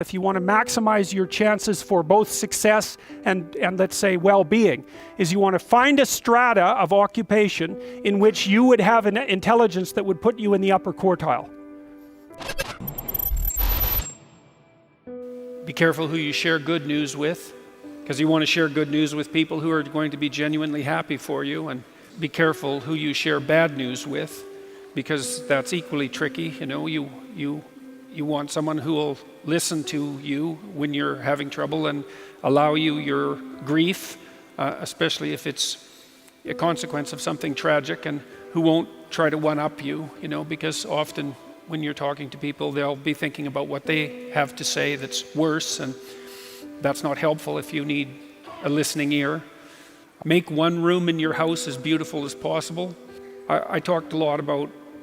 if you want to maximize your chances for both success and let's say well-being, is you want to find a strata of occupation in which you would have an intelligence that would put you in the upper quartile. Be careful who you share good news with, because you want to share good news with people who are going to be genuinely happy for you, and be careful who you share bad news with, because that's equally tricky. You know, you want someone who will listen to you when you're having trouble and allow you your grief, especially if it's a consequence of something tragic, and who won't try to one-up you, you know, because often when you're talking to people, they'll be thinking about what they have to say that's worse, and that's not helpful if you need a listening ear. Make one room in your house as beautiful as possible. I talked a lot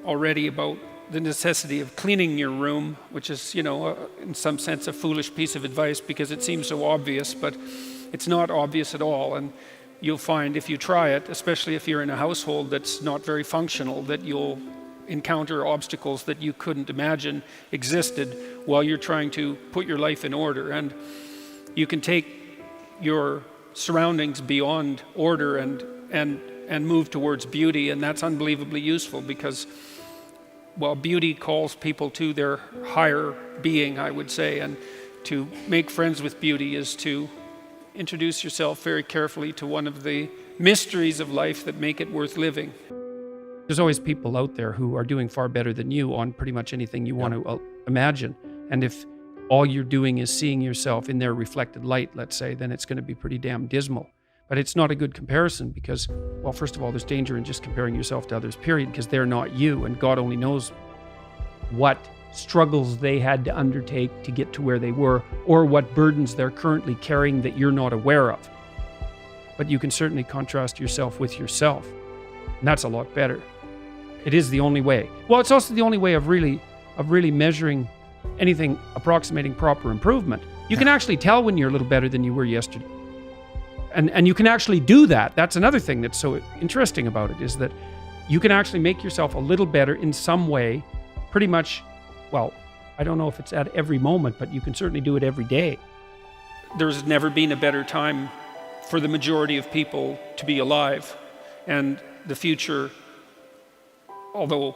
already about the necessity of cleaning your room, which is, you know, in some sense a foolish piece of advice because it seems so obvious, but it's not obvious at all. And you'll find if you try it, especially if you're in a household that's not very functional, that you'll encounter obstacles that you couldn't imagine existed while you're trying to put your life in order. And you can take your surroundings beyond order and move towards beauty, and that's unbelievably useful because, well, beauty calls people to their higher being, I would say, and to make friends with beauty is to introduce yourself very carefully to one of the mysteries of life that make it worth living. There's always people out there who are doing far better than you on pretty much anything you want to imagine, and if all you're doing is seeing yourself in their reflected light, let's say, then it's going to be pretty damn dismal. But it's not a good comparison because, well, first of all, there's danger in just comparing yourself to others, period, because they're not you, and God only knows what struggles they had to undertake to get to where they were, or what burdens they're currently carrying that you're not aware of. But you can certainly contrast yourself with yourself, and that's a lot better. It is the only way. Well, it's also the only way of really measuring anything approximating proper improvement. You can actually tell when you're a little better than you were yesterday. And you can actually do that. That's another thing that's so interesting about it, is that you can actually make yourself a little better in some way, pretty much, well, I don't know if it's at every moment, but you can certainly do it every day. There's never been a better time for the majority of people to be alive. And the future, although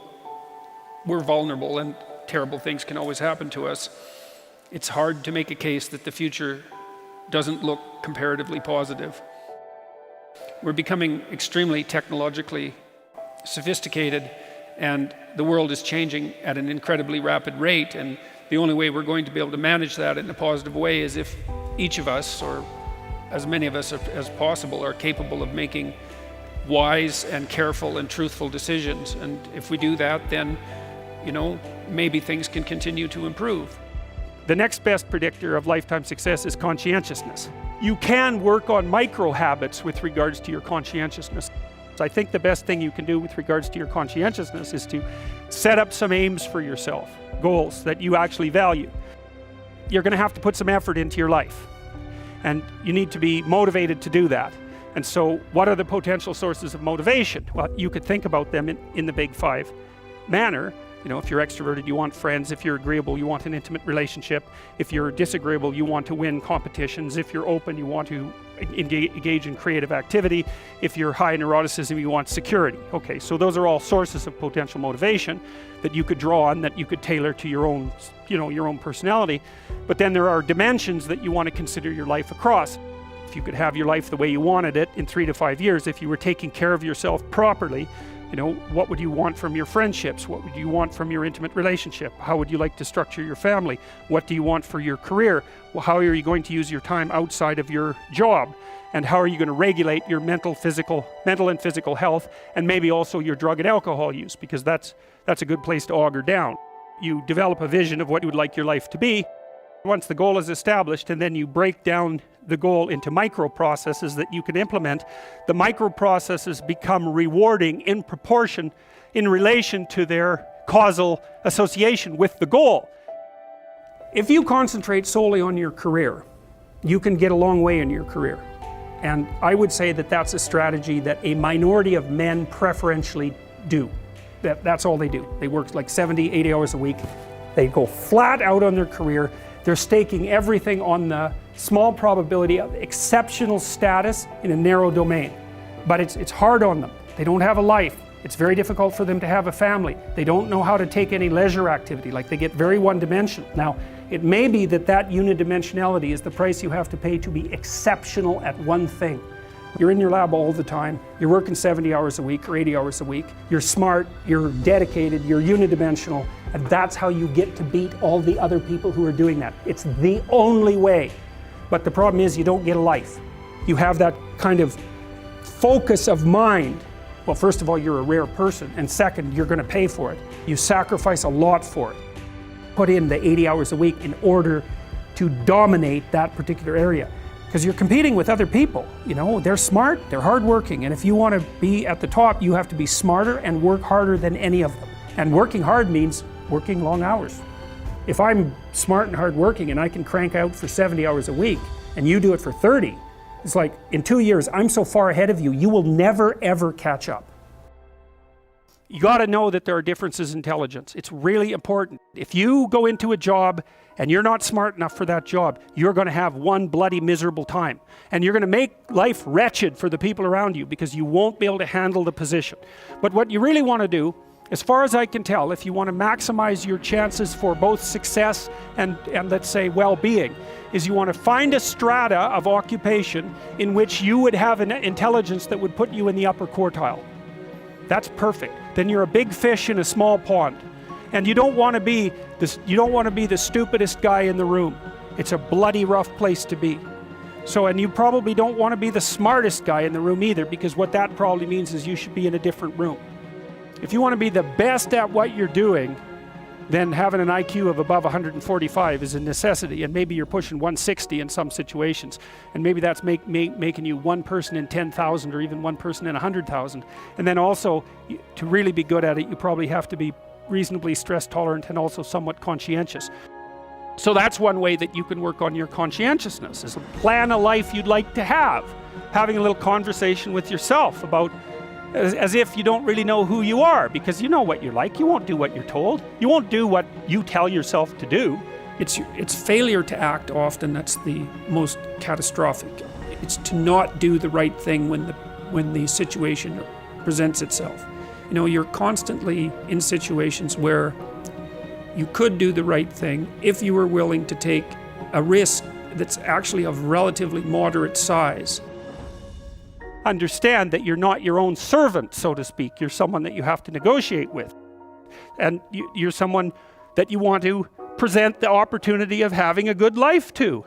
we're vulnerable and terrible things can always happen to us, it's hard to make a case that the future doesn't look comparatively positive. We're becoming extremely technologically sophisticated, and the world is changing at an incredibly rapid rate, and the only way we're going to be able to manage that in a positive way is if each of us, or as many of us as possible, are capable of making wise and careful and truthful decisions. And if we do that, then, you know, maybe things can continue to improve. The next best predictor of lifetime success is conscientiousness. You can work on micro habits with regards to your conscientiousness. I think the best thing you can do with regards to your conscientiousness is to set up some aims for yourself, goals that you actually value. You're going to have to put some effort into your life, and you need to be motivated to do that. And so what are the potential sources of motivation? Well, you could think about them in the big five manner. You know, if you're extroverted, you want friends. If you're agreeable, you want an intimate relationship. If you're disagreeable, you want to win competitions. If you're open, you want to engage in creative activity. If you're high in neuroticism, you want security. Okay, so those are all sources of potential motivation that you could draw on, that you could tailor to your own, your own personality. But then there are dimensions that you want to consider your life across. If you could have your life the way you wanted it in 3 to 5 years, if you were taking care of yourself properly, what would you want from your friendships? What would you want from your intimate relationship? How would you like to structure your family? What do you want for your career? Well, how are you going to use your time outside of your job? And how are you going to regulate your mental and physical health, and maybe also your drug and alcohol use, because that's a good place to auger down. You develop a vision of what you would like your life to be. Once the goal is established, and then you break down the goal into micro processes that you can implement, the micro processes become rewarding in proportion in relation to their causal association with the goal. If you concentrate solely on your career, you can get a long way in your career. And I would say that that's a strategy that a minority of men preferentially do. That's all they do. They work like 70, 80 hours a week. They go flat out on their career. They're staking everything on the small probability of exceptional status in a narrow domain. But it's hard on them. They don't have a life. It's very difficult for them to have a family. They don't know how to take any leisure activity, like they get very one-dimensional. Now, it may be that that unidimensionality is the price you have to pay to be exceptional at one thing. You're in your lab all the time, you're working 70 hours a week or 80 hours a week, you're smart, you're dedicated, you're unidimensional, and that's how you get to beat all the other people who are doing that. It's the only way. But the problem is you don't get a life. You have that kind of focus of mind. Well, first of all, you're a rare person, and second, you're going to pay for it. You sacrifice a lot for it. Put in the 80 hours a week in order to dominate that particular area. Because you're competing with other people, you know, they're smart, they're hardworking, and if you want to be at the top, you have to be smarter and work harder than any of them. And working hard means working long hours. If I'm smart and hardworking and I can crank out for 70 hours a week, and you do it for 30, it's like, in 2 years, I'm so far ahead of you, you will never ever catch up. You got to know that there are differences in intelligence. It's really important. If you go into a job and you're not smart enough for that job, you're going to have one bloody miserable time. And you're going to make life wretched for the people around you because you won't be able to handle the position. But what you really want to do, as far as I can tell, if you want to maximize your chances for both success and let's say well-being, is you want to find a strata of occupation in which you would have an intelligence that would put you in the upper quartile. That's perfect. Then you're a big fish in a small pond. And you don't want to be the stupidest guy in the room. It's a bloody rough place to be. So, and you probably don't want to be the smartest guy in the room either, because what that probably means is you should be in a different room. If you want to be the best at what you're doing, then having an IQ of above 145 is a necessity, and maybe you're pushing 160 in some situations, and maybe that's making you one person in 10,000 or even one person in 100,000. And then also, to really be good at it, you probably have to be reasonably stress tolerant and also somewhat conscientious. So that's one way that you can work on your conscientiousness, is plan a life you'd like to have, having a little conversation with yourself about as if you don't really know who you are, because you know what you're like. You won't do what you're told. You won't do what you tell yourself to do. It's failure to act often that's the most catastrophic. It's to not do the right thing when the situation presents itself. You know, you're constantly in situations where you could do the right thing if you were willing to take a risk that's actually of relatively moderate size. Understand that you're not your own servant, so to speak. You're someone that you have to negotiate with. And you're someone that you want to present the opportunity of having a good life to.